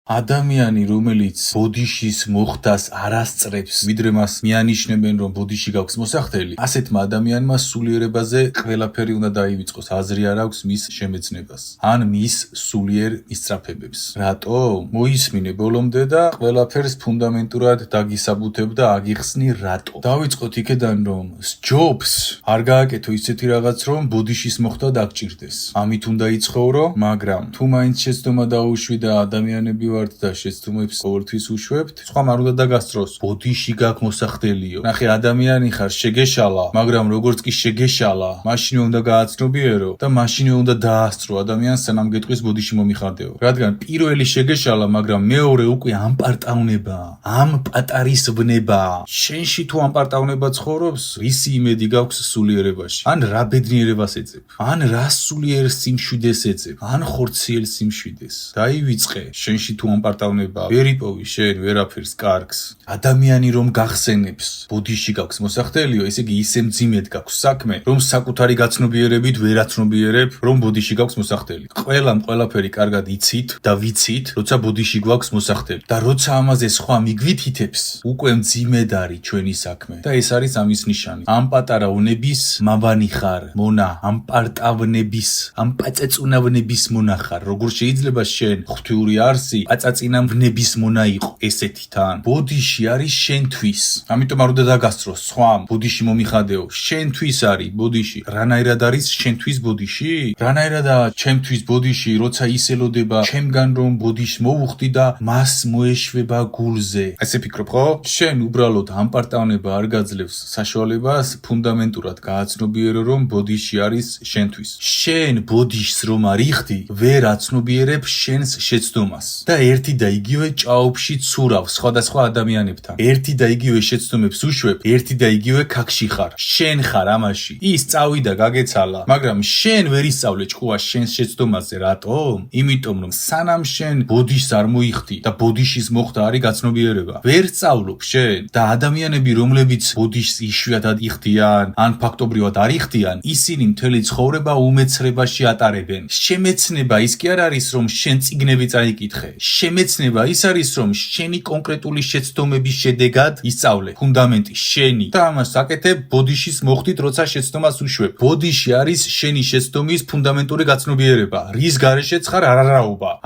ადამიანი, რომელიც ბოდიშის მოხდას არასწრებს, ვიდრე მას მიანიშნებენ, რომ ბოდიში გაქვს მოსახდელი, ასეთმა ადამიანმა სულიერებაზე ყველაფერი უნდა დაივიწყოს, აზრი არ აქვს მის შემეცნებას, ან მის სულიერ ისწრაფებებს. რატო? მოისმინე ბოლომდე და ყველაფერს ფუნდამენტურად დაგისაბუთებ და აგიხსნი რატო. დავიწყოთ იქედან, რომ სჯობს არ გააკეთო ისეთი რაღაც, რომ ბოდიშის მოხდა დაგჭირდეს. ამით უნდა იცხოვრო, მაგრამ თუ მაინც შეცდომა დაუშვი და ადამიანები ვართ და შეცდომებს ყოველთვის უშვებთ, სხვამ არ უნდა დაგასწროს, ბოდიში გაქვს მოსახდელიო. ნახე, ადამიანი ხარ, შეგეშალა, მაგრამ როგორც კი შეგეშალა, მაშინვე უნდა გააცნობიერო და მაშინვე უნდა დაასწრო ადამიანს, სანამ გეტყვის ბოდიში მომიხადეო. რადგან პირველი შეგეშალა, მაგრამ მეორე უკვე ამპარტავნება, ამ პატარისვნება. შენში თუ ამპარტავნება ცხოვრობს, რისი იმედი გაქვს სულიერებაში? ან რა ბედნიერებას ეძებ? ან რა სულიერ სიმშვიდეს ეძებ? ან ხორციელ სიმშვიდეს? დაივიწყე, შენში თუ ამპარტავნება, ვერ იპოვი შენ ვერაფერს კარგს. ადამიანი რომ გახსენებს, ბოდიში გაქვს მოსახდელიო, ესე იგი ისე მძიმედ გაქვს საქმე, რომ საკუთარი გაცნობიერებით ვერ აცნობიერებ, რომ ბოდიში გაქვს მოსახდელი. ყველაფერი კარგად იცით და ვიცით, როცა ბოდიში გვაქვს მოსახდელი. და როცა ამაზე სხვა მიგვითითებს, უკვე მძიმედ არის ჩვენი საქმე. და ეს არის ამის ნიშანი. ამ პატარა უნების მავანი ხარ, მონა, ამ პარტავნების, ამ პაწეწუნავნების მონა ხარ. როგორ შეიძლება შენ ღვთიური არსი პაწაწინავნების მონა იყო ესეთი თან? ბოდიში არის შენთვის. ამიტომ არ უნდა დაგასწროს სხვამ, ბოდიში მომიხადეო. შენთვის არის ბოდიში. რანაირად არის შენთვის ბოდიში? რანაირადაა ჩემთვის ბოდიში, როცა ის ელოდება ჩემგან რომ ბოდიშს მოვუხდი და მას მოეშვება გულზე. ესე ფიქრობ, ხო? შენ უბრალოდ ამპარტავნება არ გაძლევს საშუალებას ფუნდამენტურად გააცნობიერო, რომ ბოდიში არის შენთვის. შენ ბოდიშს რომ არ იხდი, ვერ აცნობიერებ შენს შეცდომას. და ერთი და იგივე ჭაობში ცურავ სხვადასხვა ადამიანებთან. ერთი და იგივე შეცდომებს უშვებ, ერთი და იგივე ქაქში ხარ. შენ ხარ ამაში. ის წავიდა გაგეცალა, მაგრამ შენ ვერ ისწავლე ჭკუა შენს შეცდომაზე. რატო? იმიტომ რომ სანამ შენ ბოდიშს არ მოიხდი და ბოდიშის მოხდა არის გაცნობიერება, ვერ სწავლობ შენ. და ადამიანები, რომლებიც ბოდიშს იშვიათად იხდიან, ან ფაქტობრივად არ იხდიან, ისინი მთელი ცხოვრება უმეცრებაში ატარებენ. შემეცნება ის კი არ არის, რომ შენ წიგნები წაიკითხე. შემეცნება ის არის, რომ შენი კონკრეტული შეცდომების შედეგად ისწავლე ფუნდამენტი შენი და ამას აკეთებ ბოდიშის მოხდით, როცა შეცდომას უშვებ. ბოდიში არის შენი შეცდომის ფუნდამენტური გაცნობიერება. რის გარეშეც ხარ?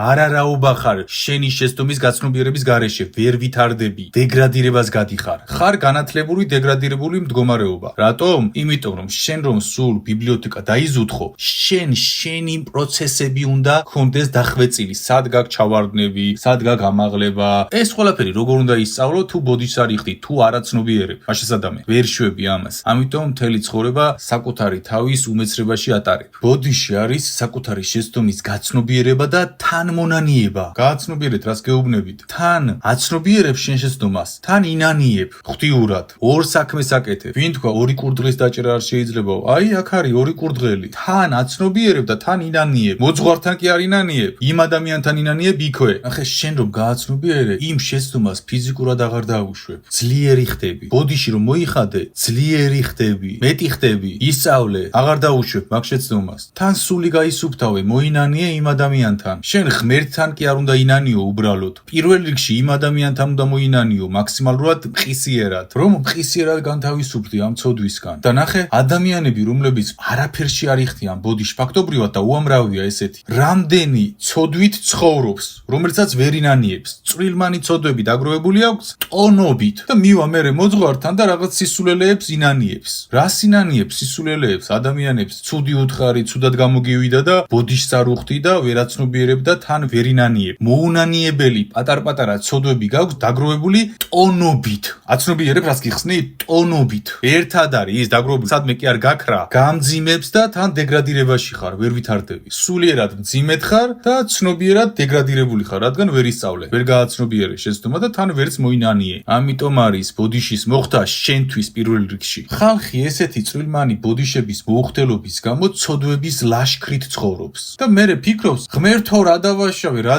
არარაობა ხარ შენი შეცდომის გაცნობიერების გარეშე. ვერ ვითარდები, დეგრადირებას გადიხარ. ხარ განათლებული დეგრადირებული მდგომარეობა. რატომ? იმიტომ რომ შენ რომ სულ ბიბლიოთეკა დაიზუთხო, შენი პროცესები უნდა გქონდეს დახვეწილი. სად გაქვს ჩავარდნები, სად გაქვს ამაღლება. ეს ყველაფერი როგორ უნდა ისწავლო, თუ ბოდიშს არ იხდი, თუ არ აცნობიერებ. მაშესადამე, ვერ შვები ამას. ამიტომ მთელი ცხოვრება საკუთარი თავის უმეცრებაში ატარებ. ბოდიში არის საკუთარი შეცდომის გაცნობიერება და თანმონანიება. გააცნობიერეთ, რას გეუბნებით. თან აცნობიერებ შენ შეცდომას, თან ინანიებ ღვთიურად. ორ საქმეს აკეთებ. ვინ თქვა ორი კურდღლის დაჭერა არ შეიძლებაო? აი, აქ არის ორი კურდღელი. თან აცნობიერებ და თან ინანიებ. მოძღვართან კი არ ინანიებ. იმ ადამიანთან ინანიებ იქვე. ახე, შენ რომ გააცნობიერე, იმ შეცდომას ფიზიკურად აღარ დაუშვებ. ძლიერი ხდები. ბოდიში რომ მოიხადე, ძლიერი ხდები, მეტი ხდები. ისწავლე, აღარ დაუშვებ მაგ შეცდომას. თან სული გაისუფთავე, მოინანიე იმ ადამიანთან. შენ ღმერთთან კი არ უნდა ინანიო უბრალოდ. პირველ რიგში იმ ადამიანთან უნდა მოინანიო მაქსიმალურად მყისიერად, რომ მყისიერად განთავისუფლდი ამ ცოდვისგან. და ნახე, ადამიანები, რომლებიც არაფერში არ იხდიან ბოდიში, ფაქტობრივად და უამრავია ესეთი. რამდენი ცოდვით ცხოვრობს, რომელსაც ვერ ინანიებს. წვრილმანი ცოდვები დაგროვებული აქვს ტონობით და მივა მერე მოძღვართან და რაღაც სისულელეებს ინანიებს. რას ინანიებს სისულელეებს? ადამიანებს ცუდი უთხარი, ცუდად გამოგივიდა და ბოდიშს არ უხდი და ვერ აცნობიერებ და თან ვერ ინანიებ. მოუნანიებელი პატარ-პატარა ცოდვები გაქვს დაგროვებული ტონობით. აცნობიერებ რას გიხსნი? ტონობით. ერთად არის ის დაგროვებული, სადმე კი არ გაქრა, გამძიმებს და თან დეგრადირებაში ხარ, ვერ ვითარდები. სულიერად მძიმედ ხარ და ცნობიერად დეგრადირებული ხარ, რადგან ვერ ისწავლე, ვერ გააცნობიერე შეცდომა და თან ვერც მოინანიე. ამიტომ არის ბოდიშის მოხდა შენთვის პირველ რიგში. ხალხი ესეთი წვრილმანი ბოდიშების მოუხდელობის გამო ცოდვების ლაშქრით ცხოვრობს და მერე ფიქრობს, ღმერთო რა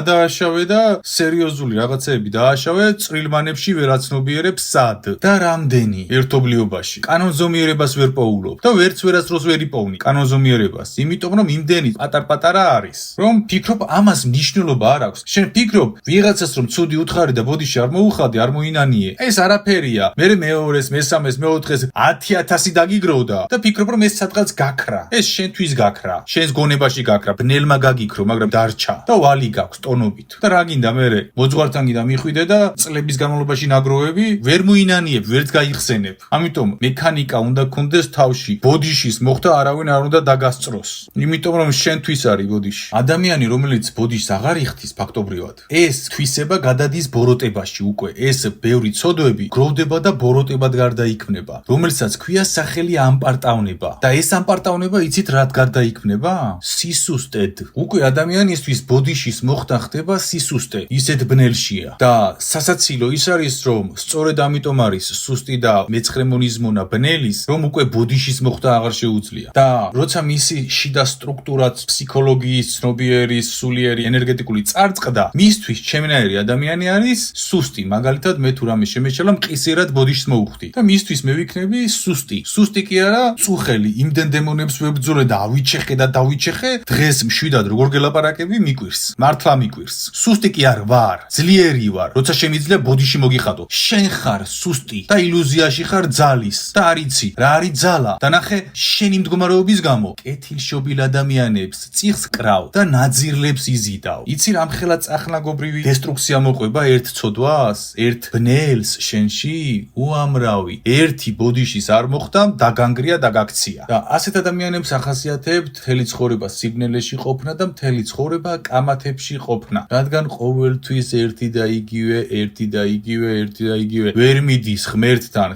დააშავე და სერიოზული რაღაცეები დააშავე, წვრილმანებში ვერ აცნობიერებ სად და რამდენი ერთობლიობაში. კანონზომიერებას ვერ პოულობ და ვერც ვერასდროს ვერ იპოვნი კანონზომიერებას, იმიტომ რომ იმდენი პატარ-პატარა არის, რომ ფიქრობ ამას მნიშვნელობა არ აქვს. შენ ფიქრობ, ვიღაცას რომ ცუდი უთხარი და ბოდიში არ მოუხადე, არ მოინანიე. ეს არაფერია. მე მეორეს, მესამეს, მეოთხეს 10,000 დაგიგროვდა და ფიქრობ რომ ეს სადღაც გაქრა. ეს შენთვის გაქრა. შენს გონებაში გაქრა. ბნელმა გაგიქრო, მაგრამ დარჩა და ვალი გაქვს ტონობით. და რა გინდა მე მოძღვართან გინდა მიხვიდე და წლების განმავლობაში ნაგროვები ვერ მოინანიებ, ვერც გაიხსენებ. ამიტომ მექანიკა უნდა გქონდეს თავში. ბოდიშის მოხდა არავინ არ უნდა დაგასწროს. იმიტომ რომ შენთვის არის ბოდიში. ადამიანი რომელიც ბოდიშს აღარ იხდის ფაქტობრივად, ეს თვისება გადადის ბოროტებაში უკვე. ეს ბევრი ცოდვები გროვდება და ბოროტებად გარდაიქმნება, რომელსაც ქვია სახელი ამპარტავნება. და ეს ამპარტავნება იცით რად გარდაიქმნება? სისუსტედ. უკვე ადამიანისთვის ბოდიშის მოხდა ხდება სისუსტე, ისეთ ბნელშია. და სასაცილო ის არის რომ სწორედ ამიტომ არის სუსტი და მეცხრემონიზმონა ბნელის, რომ უკვე ბოდიშის მოხდა აღარ შეუძლია. და როცა მისი შიდა სტრუქტურაც ფსიქოლოგიის, ცნობიერის, სულიერი, ენერგეტიკული წარწყდა, მისთვის ჩემნაირი ადამიანი არის სუსტი. მაგალითად მე თუ რამე შემეჩალა მყისიერად ბოდიშს მოუხდი და მისთვის მე ვიქნები სუსტი. სუსტი კი არა, წუხელი, იმდენ დემონებს ვებრძოლე და ავიჩეხე და დავიჩეხე, დღეს მშვიდად როგორ გელაპარაკები მიკვირს. მართლა მიკვირს. სუსტი კი არ ვარ, ძლიერი ვარ. როცა შემიძლია ბოდიში მოგიხადო. შენ ხარ სუსტი და ილუზიაში ხარ ძალის და არიცი რა არის ძალა. და ნახე შენი მდგომარეობის გამო კეთილშობილ ადამიანებს წიხს კრავ და ნაძირლებს იზიდავ. იცი რამხელა წახნაგობრივი დესტრუქცია მოყვება ერთ ცოდვას, ერთ ბნელს შენში? უამრავი. ერთი ბოდიშის არ მოხდა, დაგანგრია და გაქცია. და ასეთ ადამიანებს ახასიათებთ მთელი ცხოვრება სიბნელეში ყოფნა და მთელი ცხოვრება კამათებში ყოფნა. რადგან ყოველთვის ერთი და იგივე ვერ მიდის ღმერთთან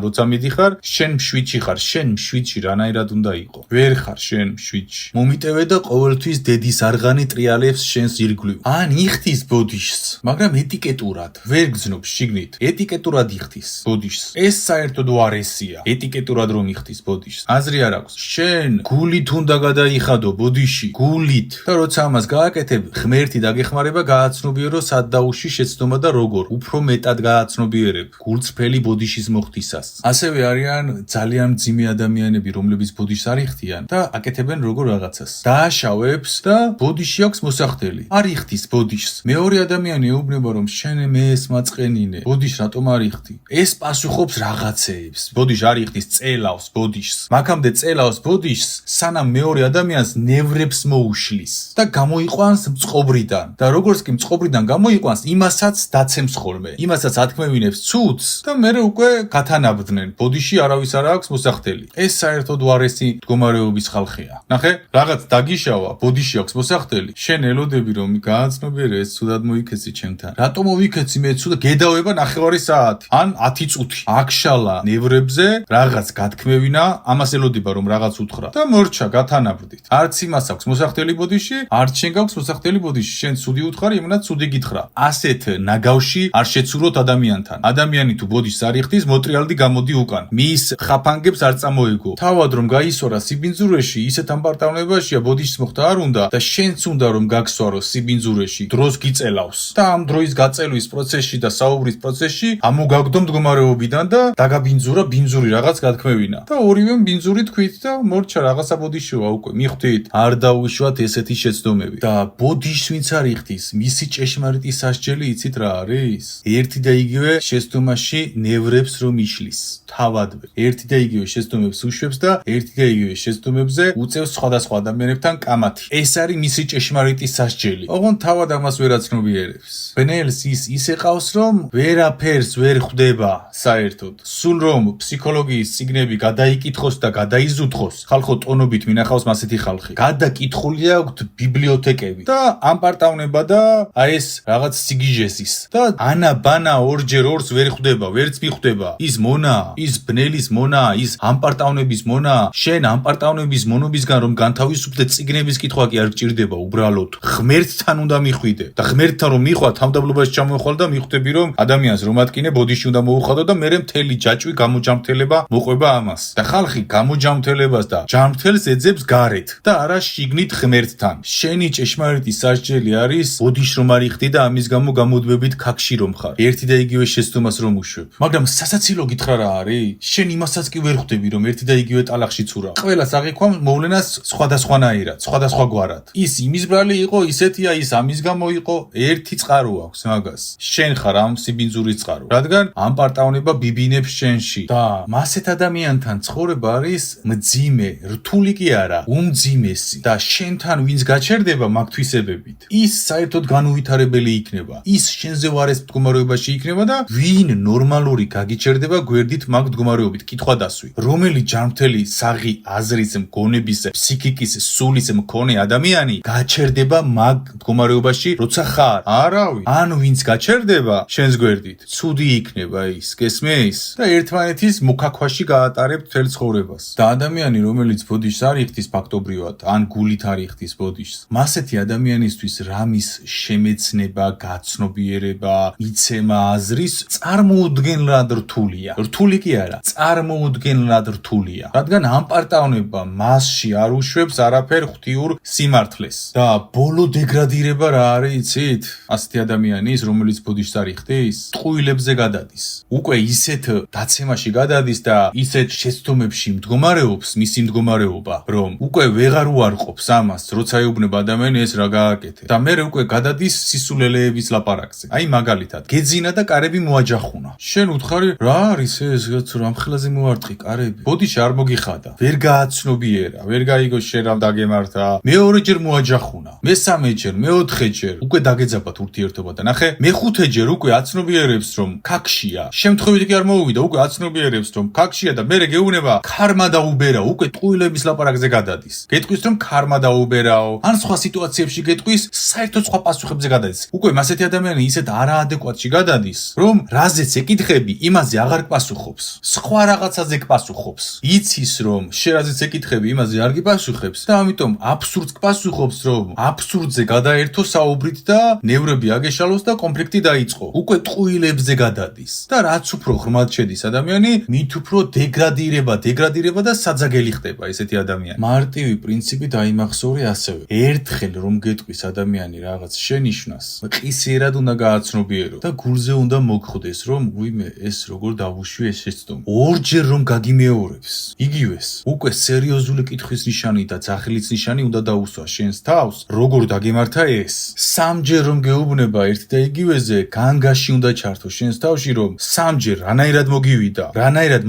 როცა მიდიხარ, შენ მშვიდში ხარ, შენ მშვიდში რანაირად უნდა იყო. ვერ ხარ შენ მშვიდში. მომიტევე და ყოველთვის დედის არღანი ტრიალებს შენს ირგვლივ. ან იხდის ბოდიშს, მაგრამ ეტიკეტურად. ვერ გძნობ შიგნით. ეტიკეტურად იხდის ბოდიშს. ეს საერთოდ უარესია. ეტიკეტურად რომ იხდის ბოდიშს. აზრი არ აქვს. შენ გულით უნდა გადაიხადო ბოდიში, გულით. და როცა ამას გააკეთებ, ღმერთი დაგეხმარება, გააცნობიერო სად დაუში შეცდომა და როგორ. უფრო მეტად გააცნობიერებ გულწრფელი ბოდიშის მოხდისას. ასევე არიან ძალიან მძიმე ადამიანები, რომლებიც ბოდიშს არ იხდიან და აკეთებენ როგორ რაღაცას. დააშავებს და ბოდიში აქვს მოსახდელი. არ იხდის ბოდიშს. მეორე ადამიანი ეუბნება რომ შენ მეეს მაწყენინე. ბოდიშს რატომ არ იხდი? ეს პასუხობს რაღაცეებს. ბოდიში არ იხდის, წელავს ბოდიშს. მაგამდე წელავს ბოდიშს, სანამ მეორე ადამიანს ნევრებს მოუშლის და გამოიყვანს მწყობრიდან. და როგორც კი მწყობრიდან გამოიყვანს, იმასაც დაცემს ხოლმე. იმასაც ათქმევინებს ცუდს და მერე უკვე გათანაბდნენ. ბოდიში არავის არ აქვს მოსახდელი. ეს საერთოდ უარესი მდგომარეობის ხალხია. ნახე, რაღაც დაგიშავა, ბოდიში აქვს მოსახდელი. შენ ელოდები რომ გააცნობიერე ეს ცუდად მოიქეცი ჩემთან. რატომ მოვიქეცი მე ცუდად? გედავება 9 საათი ან 10 წუთი. აქშალა ნევრებზე, რაღაც გათქმევინა, ამას ელოდება რომ რაღაც უთხრა და მორჩა გათანაბრდით. არც იმას აქვს მოსახდელი ბოდიში, არც შენ გაქვს მოსახდელი ბოდიში. შენ ცუდი უთხარი, იმანაც ცუდი გითხრა. ასეთ ნაგავში არ შეცუროთ ადამიანთან. ადამიანი თუ ბოდიშს არ იხდის, მოტრიალდი გამოდი უკან. მის ხაფანგებს არ წამოეგო. თავად რომ გაისვარა სიბინძურეში, ისეთ ამპარტავნებაშია ბოდიშს მოხდა არ უნდა და შენც უნდა რომ გაგსვარო სიბინძურეში, დროს გიწელავს. და ამ დროის გაწელვის პროცესში და საუბრის პროცესში ამოგაგდო მდგომარეობიდან და დაგაბინძურა ბინძური რაღაც გათქმევინა. და ორივემ ბინძური თქვით და მორჩა რაღაცა ბოდიშია უკვე. მიხვდით, არ დაუშვათ ესეთი შეცდომები. და ბოდიშს ვინც არ იხდის, მისი ჭეშმარიტი სასჯელი იცით რა არის? ერთი და იგივე შეცდომაში ნევრებს რომ იშლის. თავადვე. ერთი და იგივე შეცდომებს უშვებს და ერთი და იგივე შეცდომებზე უწევს სხვადასხვა ადამიანებთან კამათი. ეს არის მისი ჭეშმარიტი სასჯელი. ოღონდ თავად ამას ვერ აცნობიერებს. ბნელს ის ეყავს რომ ვერაფერს ვერ ხვდება საერთოდ. სულ რომ ფსიქოლოგიის წიგნები გადაიკითხოს და გადაიზუთხოს, ხალხო ტონობით მინახავს მასეთი ხალხი. გადაკითხული აქვთ ბიბლიოთეკები და ამპარტავნება და ეს რაღაც სიგიჟესის. და ანა ბანა ორჯერ ორს ვერ ხვდება, ვერც მიხვდება. ის მონა, ის ბნელის მონა, ის ამპარტავნების მონა. შენ ამპარტავნების მონობისგან რომ განთავისუფლდე, წიგნების კითხვა კი არ გჭირდება უბრალოდ. ღმერთთან უნდა მიხვიდე და ღმერთთან რომ მიხვა, თავდაბლობაში ჩამოხვალ და მიხვდები რომ ადამიანს რომ ატკინე, ბოდიში უნდა მოუხადო და მერე მთელი ჯაჭვი გამოჯამრთელება მოყვება ამას. და ხალხი გამოჯამრთელებას და ჯამრთელს ეძებს გარეთ და არა შიგნით ღმერთთან. შენი ჭეშმარიტი სასჯელი არის ბოდიში რომ არ იხდი და ამის გამო გამოდვებით ქაქში რომ ხარ. ერთი და იგივე შეცდომას რომ უშვებ. მაგრამ სასაცილო გითხრა რა არის? შენ იმასაც კი ვერ ხვდები რომ ერთი და იგივე ტალახში ცურა. ყველას აღიქვამ მოვლენას სხვადასხვანაირად, სხვადასხვაგვარად. ის იმის ბრალი იყო, ისეთია, ის ამის გამოიყო, ერთი წყარო აქვს მაგას. შენ ხარ ამ სიბინძურის წყარო. რადგან ამ პარტაონება ბიბინებს შენში და მასეთ ადამიანთან ცხოვრება არის მძიმე, რთული კი არა, უმძიმესი და შენთან ვინც გაჩერდება მაგ თვისებებით, ის საერთოდ განუვითარებელი იქნება. ის შენზე ვარეს მდგომარეობაში იქნება და ვინ ნორმალური გაგიჩერდება გვერდით მაგ მდგომარეობით? კითხვა დასვი. რომელი ჯანმრთელი საღი აზრის, მგონების, ფსიქიკის, სულის მქონე ადამიანი გაჩერდება მაგ მდგომარეობაში, როცა ხარ? არავინ. ან ვინც გაჩერდება შენს გვერდით, ცუდი იქნება ის, გესმის? და ერთმანეთის მოქაქვაში გაატარებთ მთელ ცხოვრებას. და ადამიანი, რომელიც ბოდიშს არ იხდის ფაქტობრივად, ან გულით არ იხდის ბოდიშს, მასეთი ადამიანისთვის რამის შემეცნება, გაცნობიერება, მიცემა აზრის წარმოუდგენლად რთულია. რთული კი არა, წარმოუდგენლად რთულია. რადგან ამ პარტაონება მასში არ უშვებს არაფერ ღვთიურ სიმართლეს. და ბოლო დეგრადირება რა არის, იცით? ასეთი ადამიანის, რომელიც ბოდიშს არ იხდის, ტყუილებზე გადადის. უკვე ისეთ დაცემაში გადადის და ისეთ შეცდომებში მდგომარეობს მისი მდგომარეობა, რომ უკვე ვეღარ უარყოფს ამას, როცა ეუბნება ადამიანი ეს რა გააკეთე. და მე უკვე გადადის სისულელეების ლაპარაკზე. აი მაგალითად, გეძინა და კარები მოაჯახუნა. შენ უთხარი, რა არის ეს, რამ ხელაზე მოარტყი კარები? ბოდიში არ მოგიხადა. ვერ გააცნობიერა, ვერ გაიგო შენ რამ დაგემართა. მეორეჯერ მოაჯახუნა. მესამეჯერ, მეოთხეჯერ უკვე დაგეძაბათ ურთიერთობა და ნახე, მეხუთეჯერ უკვე აცნობიერებს რომ ქაქშია. შემთხვევით კი არ მოუვიდა, უკვე აცნობიერებს რომ ქაქშია და მერე გეუბნება ქარმა დაუბერა, უკვე ტყუილების ლაპარაკზე გადადის. გეტყვის რომ ქარმა დაუბერაო, ან სხვა სიტუაციებში გეტყვის საერთოდ სხვა პასუხებზე გადადის. უკვე მასეთი ადამიანი ისეთ არაადეკვატში გადადის, რომ რაზეც ეკითხები, იმაზე აღარ გპასუხობს. სხვა რაღაცაზე გპასუხობს. იცის რომ შენ რაზეც ეკითხები, იმაზე არ გიპასუხებს და ამიტომ აბსურდს გპასუხობს, რომ აბსურდზე გადაერთო საუბრით და ნევრები აგეშალოს და კონფლიქტი დაიწყო. უკვე ტყუილებზე გადადის. და რაც უფრო ღრმად შედის ადამიანი, მით უფრო დეგრადირება და საძაგელი ხდება ესეთი ადამიანი. მარტივი პრინციპი დაიმახსოვრე ასევე. ერთხელ რომ გეტყვის ადამიანი რაღაც შენიშვნას, ყისიერად უნდა გააცნობიერო და გულზე უნდა მოგხვდეს, რომ ვიმე ეს როგორ დავუშვი ეს შეცდომა. ორჯერ რომ გაგიმეორებს, იგივეს, უკვე სერიოზული კითხვის ნიშანი და ძახილის ნიშანი უნდა დაუსვა შენს თავს, როგორ დაგემართა ეს. სამჯერ რომ გეუბნება ერთ და იგივეზე, განგაში უნდა ჩართო შენს თავში, რომ სამჯერ რანაირად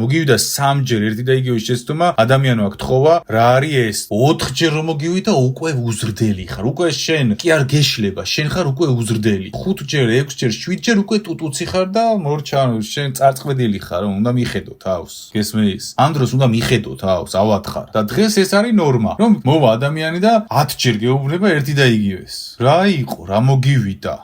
მოგივიდა სამჯერ ერთი და იგივე შეცდომა, ადამიანო აქ თხოვა, რა არის ეს? 4ჯერ რომ მოგივიდა, უკვე უზრდელი ხარ, უკვე შენ კი არ გეშლება, შენ ხარ უკვე უზრდელი. 5ჯერ, 6ჯერ, 7ჯერ უკვე ტუტუცი ხარ და მორჩანო, შენ წარწყვეტილი ხარ, უნდა მიხედო თავს. გესმის? ამ დროს უნდა მიხედო თავს, ავათხარ. და დღეს ეს არის ნორმა, რომ მოვა ადამიანი და 10ჯერ გეუბნება ერთი და იგივეს. რა იყო, რა მოგივიდა,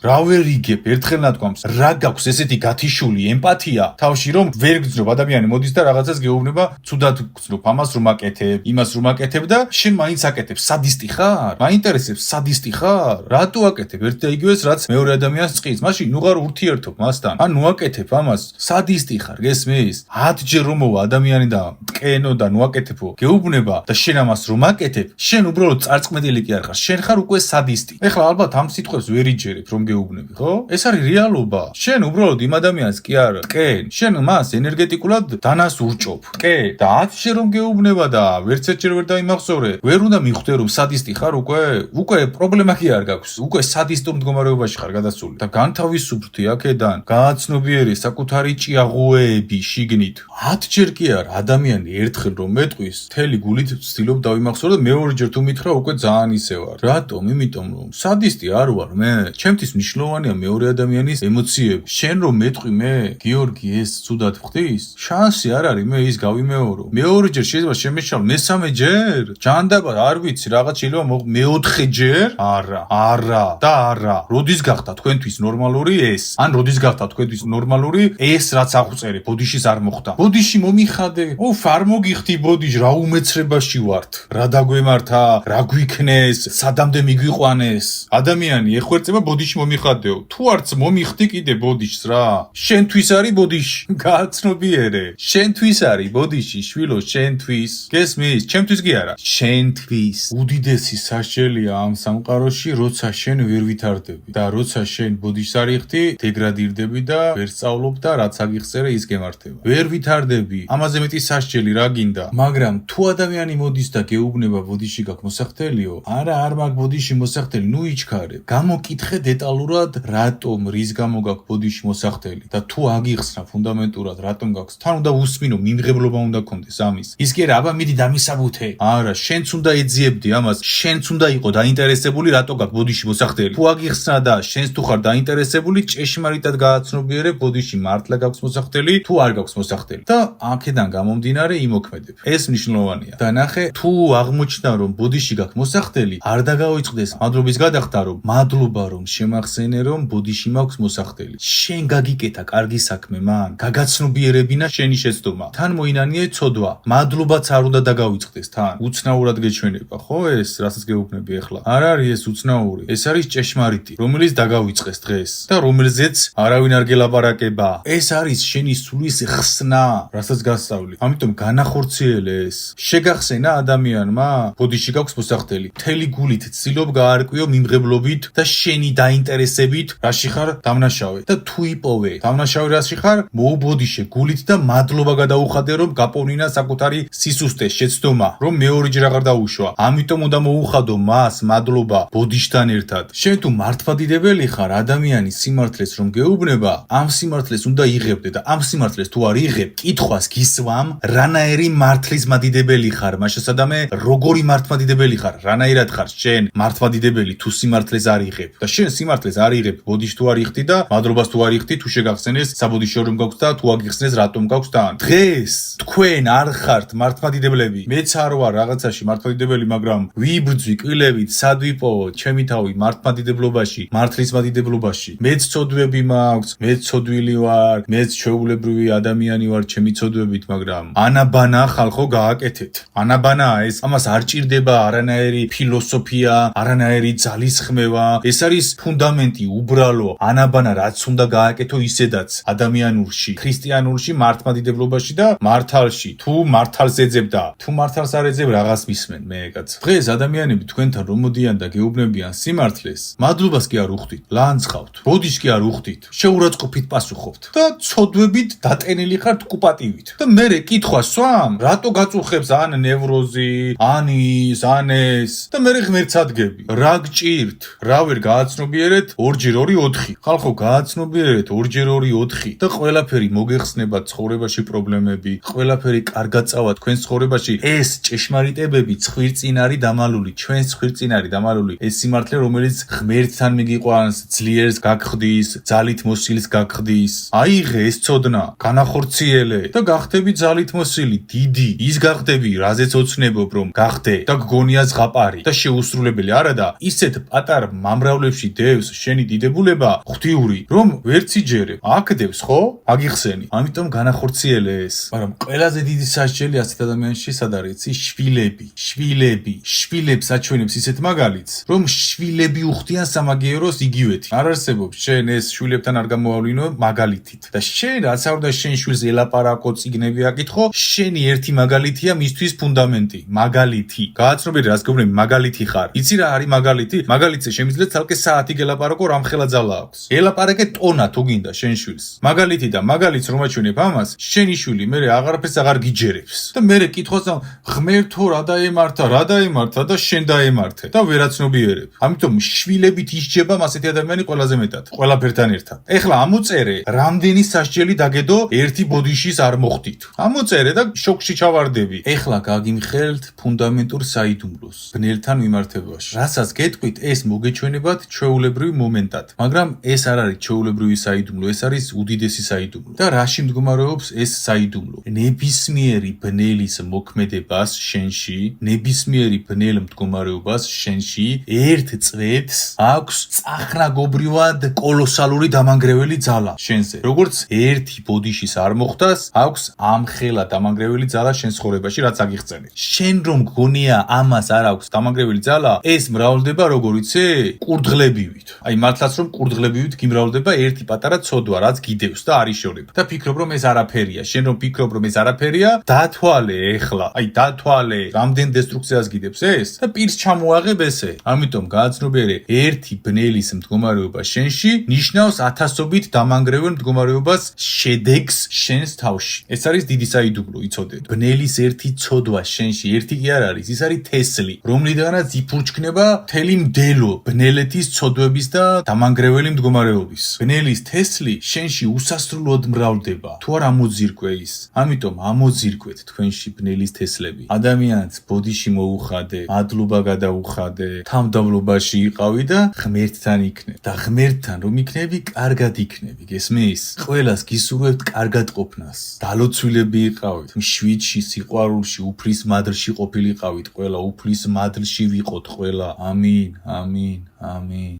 რა ვერ იგებ, ერთხელ ნათქვამს, რა გაქვს ესეთი გათიშული ემპათია თავში, რომ ვერ გძნობ, ადამიანი მოდის და რაღაცას გეუბნება, ცუდად გძნობ, ამას რომ აკეთებ, იმას რომ აკეთებ და შენ მაინც აკეთებ. სადისტი ხარ? მაინტერესებს სადისტი ხარ? რატო აკეთებ ერთ და იგივეს, რაც მეორე ადამიანს წყის? მაშინ ნუ ღარ ურთიერთობ მასთან. ან ნუ აკეთებ ამას. სადისტი ხარ, გესმის? 10ჯერ რომ მოვა ადამიანი და მტკენო და ნუ აკეთებო, გეუბნება და შენ ამას რომ აკეთებ, შენ უბრალოდ წარწყვეტილი კი არ ხარ, შენ ხარ უკვე სადისტი. ეხლა ალბათ ამ სიტყვებს ვერ იჯერებ რომ გეუბნები, ხო? ეს არის რეალობა. შენ უბრალოდ იმ ადამიანს კი არ ტკენ, შენ მას ენერგეტიკულად დანას ურჭობ. ტკენ და 10ჯერ რომ გეუბნება და ვერც ერთჯერ ვერ დაიმახსოვრე, ვერ უნდა მიხვდე რომ სადისტი ხარ უკვე პრობლემა კი არ გაქვს. უკვე სადისტურ მდგომარეობაში ხარ გადასული და განთავისუფლდი აქედან, გააცნობიერე საკუთარი ჭიაღუეები შიგნით. 10ჯერ კი არ, ადამიანი ერთხელ რომ მეტყვის, მთელი გულით ვცდილობ დავიმახსოვრო და მეორეჯერ თუ მითხრა უკვე ძალიან ისე ვარ. რატომ? იმიტომ რომ სადისტი არ ვარ მე. ჩემთვის მნიშვნელოვანია მეორე ადამიანის ემოციები. შენ რომ მეტყვი მე, გიორგი ეს ცუდად ხვდის? შანსი არ არის მე ის გავიმეორო. მეორეჯერ შეიძლება შემეშალო, მესამეჯერ? ჯანდაბა არ ვიცი, რაღაც შეიძლება მეოთხეჯერ? არა და არა. როდის გახდა თქვენთვის ნორმალური ეს? ან როდის გახდა თქვენთვის ნორმალური ეს რაც აღვწერე, ბოდიშის არ მოხდა. ბოდიში მომიხადე. არ მოგიხდი ბოდიში, რა უმეცრებაში ვართ? რა დაგვემართა? რა გვიქნეს? სადამდე მიგვიყვანეს? ადამიანი ეხვერწება ბოდიში მომიხადეო. თუ არც მომიხდი კიდე ბოდიშს რა. შენთვის არის ბოდიში. გააცნობიერე. შენთვის არის ბოდიში, შვილო, შენთვის. გესმის? ჩემთვის კი არა. შენთვის. უდიდესი სასჯელია ამ სამყაროში, როცა შენ ვერ ვითარდები და როცა შენ ბოდიშს არ იხდი, დეგრადირდები და ვერ სწავლობ და რაც აგიხსერე ის გემართება. ვერ ვითარდები. ამაზე მეტი სასჯელი რა გინდა? მაგრამ თუ ადამიანი მოდის და გეუბნება ბოდიში გაქვს მოსახდელიო, არა არ მაგ ბოდიში ბოდიში მოსახდელი, ნუ იჩქარე. გამოკითხე დეტალურად, რატომ, რის გამო გაქვს ბოდიში მოსახდელი და თუ აგიხსნა ფუნდამენტურად, რატომ გაქვს, თან უნდა უსმინო, მიმღებლობა უნდა გქონდეს ამის. ის კი არა, აბა მიდი დამისაბუთე. არა, შენც უნდა ეძიებდი ამას, შენც უნდა იყო დაინტერესებული, რატო გაქვს ბოდიში მოსახდელი. თუ აგიხსნა და შენც თუ ხარ დაინტერესებული, ჭეშმარიტად გააცნობიერებ ბოდიში მართლა გაქვს მოსახდელი, თუ არ გაქვს მოსახდელი. და აქედან გამომდინარე იმოქმედებ. ეს მნიშვნელოვანია. და ნახე, თუ აღმოჩნდა რომ ბოდიში გაქვს მოსახდელი, არ დაგავიწყდეს მადლობის გადახდა რომ მადლობა რომ შემახსენე რომ ბოდიში მაქვს მოსახდელი. შენ გაგიკეთა კარგი საქმე მან, გაგაცნობიერებინა შენი შეცდომა. თან მოინანიე ცოდვა. მადლობაც არ უნდა დაგავიწყდეს თან. უცნაურად გეჩვენება, ხო ეს, რასაც გეუბნები ახლა. არ არის ეს უცნაური. ეს არის ჭეშმარიტი, რომელიც დაგავიწყეს დღეს და რომელზეც არავინ არ გელაპარაკება. ეს არის შენი სულის ხსნა, რასაც გასწავლი. ამიტომ განახორციელე ეს. შეგახსენა ადამიანმა, ბოდიში გაქვს მოსახდელი. მთელი გულით ცდილობ გაარკვიო მიმღებლობით და შენი დაინტერესებით, რაში ხარ დამნაშავე. და თუ იპოვე, დამნაშავე რაში ხარ, მოუბოდიშე გულით და მადლობა გადაუხადე, რომ გაპოვნინა საკუთარი სისუსტე, შეცდომა, რომ მეორეჯერ აღარ დაუშვა. ამიტომ უნდა მოუხადო მას მადლობა ბოდიშთან ერთად. შენ თუ მართლმადიდებელი ხარ, ადამიანის სიმართლეს რომ გეუბნება, ამ სიმართლეს უნდა იღებდე და ამ სიმართლეს თუ არ იღებ, კითხვას გისვამ, რანაირი მართლის მადიდებელი ხარ, მაშასადამე როგორი მართლმადიდებელი ხარ, რანაირად ხარ შენ მართლმადიდებელი თუ სიმართლეს არ იღებ. და შენ სიმართლეს არ იღებ, ბოდიში თუ არ იხდი და მადლობას თუ არ იხდი, თუ შეგახსენეს საბოდიშო რომ გაქვს და თუ აგიხსნეს რატომ გაქვს თან. დღეს თქვენ არ ხართ მართლმადიდებლები. მეც არ ვარ რაღაცაში მართლმადიდებელი, მაგრამ ვიბრძვი კვილებით, სად ვიპოვოთ ჩემი თავი მართლმადიდებლობაში, მართლის მადიდებლობაში. მეც ცოდვები მაქვს, მეც ცოდვილი ვარ, მეც ჩვეულებრივი ადამიანი ვარ ჩემი ცოდვებით, მაგრამ ანაბანა ხალხო გააკეთეთ. ანაბანაა ეს, ამას არ ჭირდება არანაირი ფილოსოფია, არანაირი ძალისხმევა. ეს არის ფუნდამენტი, უბრალო ანაბანა, რაც უნდა გააკეთო ისედაც ადამიანურში, ქრისტიანურში, მართლმადიდებლობაში და მართალში. თუ მართალს ეძებ და თუ მართალს არ ეძებ, რაღაც მისმენ მე კაც. დღეს ადამიანები თქვენთან რომ მოდიან და გეუბნებიან სიმართლეს, მადლობას კი არ უხდით, ლანცხავთ, ბოდიშს კი არ უხდით, შეურაცხყოფით პასუხობთ და ცოდვებით დატენილი ხართ კუპატივით. და მერე კითხვა სვამ, რატო გაწუხებს ან ნევროზი, ან ის, ან ეს და მერე ღმერთს ადგები. რა გჭირთ? რა ვერ გააცნობიერეთ 2x2 4. ხალხო გააცნობიერეთ 2x2 4 და ყველაფერი მოგეხსნება ცხოვრებაში პრობლემები, ყველაფერი კარგად წავა თქვენს ცხოვრებაში. ეს ჭეშმარიტებები ცხვირწინ არის დამალული, ჩვენს ცხვირწინ არის დამალული. ეს სიმართლე, რომელიც ღმერთთან მიგიყვანს, ძლიერს გაგხდის, ძალით მოსილს გაგხდის. აიღე ეს ცოდნა, განახორციელე და გახდები ძალით მოსილი, დიდი. ის გახდები, რაზეც ოცნებობ რომ გახდე და გგონია ზღაპარი და შეუსრულებელი არა და ისეთ პატარ მამრავლებში დევს შენი დიდებულება ღვთიური, რომ ვერც იჯერებ. აკდებს ხო? აგიხსენი. ამიტომ განახორციელე ეს. მაგრამ ყველაზე დიდი სასჯელი ასეთ ადამიანში სად არის? შვილები, შვილებს აჩვენებს ისეთ მაგალითს, რომ შვილები უხდიან სამაგიეროს იგივეთი. არ არსებობს შენ ეს შვილებთან არ გამოავლინო მაგალითით. და შენ რაც არ უნდა შენ შვილს ელაპარაკო, წიგნები აკითხო, შენი ერთი მაგალითია მისთვის ფუნდამენტი, მაგალითი. გააცნობიერე რას გეუბნები, მაგალითი ხარ. იცი რა არის მაგალითი? მაგალითზე შემიძლია ცალკე საათი გელაპარაკო, რამხელა ძალა აქვს. ელაპარაკე ტონა თუ გინდა შენ შვილს. მაგალითი და მაგალითს რომ აჩვენებ ამას, შენი შვილი მერე აღარაფერს აღარ გიჯერებს. და მერე კითხვას ღმერთო რა დაემართა და შენ დაემართე და ვერაცნობიერებ. ამიტომ შვილებით ისჯება ასეთი ადამიანი ყველაზე მეტად, ყველაფერთან ერთად. ეხლა ამოწერე, რამდენი სასჯელი დაგედო ერთი ბოდიშის არ მოხდით. ამოწერე და შოკში ჩავარდები. ეხლა გაგიმხელთ ფუნდამენტურ საიდუმლოს ბნელთან მიმართებაში. რასაც გეტყვით, ეს მოგეჩვენებათ ჩვეულებრივ მომენტად, მაგრამ ეს არ არის ჩვეულებრივი საიდუმლო, ეს არის უდიდესი საიდუმლო. და რაში მდგომარეობს ეს საიდუმლო? ნებისმიერი ბნელის მოქმედებას შენში, ნებისმიერი ბნელ მდგომარეობას შენში ერთ წვეთს აქვს წახრაგობრივად კოლოსალური დამანგრეველი ძალა შენზე. როგორც ერთი ბოდიშის არ მოხდას, აქვს ამხელა დამანგრეველი ძალა შენ ცხოვრებაში, რაც აგიხსენე. შენ რომ გონია ამას არ აქვს დამანგრეველი ძალა, ეს მრავლდება როგორ იცი? კურდღლებივით. აი მართლაც რომ კურდღლებივით გიმრავლდება ერთი პატარა ცოდვა, რაც გიდევს და არიშორება. და ფიქრობ რომ ეს არაფერია. შენ რომ ფიქრობ რომ ეს არაფერია, დათვალე ეხლა. აი დათვალე, რამდენ დესტრუქციას გიდებს ეს და პირს ჩამოაღებ ესე. ამიტომ გააცნობიერე, ერთი ბნელის მდგომარეობა შენში ნიშნავს ათასობით დამანგრეველ მდგომარეობას შედეგს შენს თავში. ეს არის დიდი საიდუმლო, იცოდეთ. ბნელის ერთი ცოდვა შენში, ერთი კი არ არის, ის არის თესლი, რომლიდანაც იფურჩქნე იქნება მთელი მდელო ბნელეთის ცოდვების და დამანგრეველი მდგომარეობის. ბნელის თესლი შენში უსასრულოდ მრავლდება. თუ არ ამოძირკვე ის. ამიტომ ამოძირკვეთ თქვენში ბნელის თესლები. ადამიანს ბოდიში მოუხადე, მადლობა გადაუხადე, თამდავლობაში იყავი და ღმერთთან იქნებ. და ღმერთთან რომ იქნები, კარგად იქნები. გესმის? ყველას გისურვებთ კარგად ყოფნას. დალოცვილები იყავით. მშვიდში, სიყვარულში, უფლის მადლში ყოფილიყავით ყველა, უფლის მადლში ვიყოთ ყველა. ამინ, ამინ, ამინ.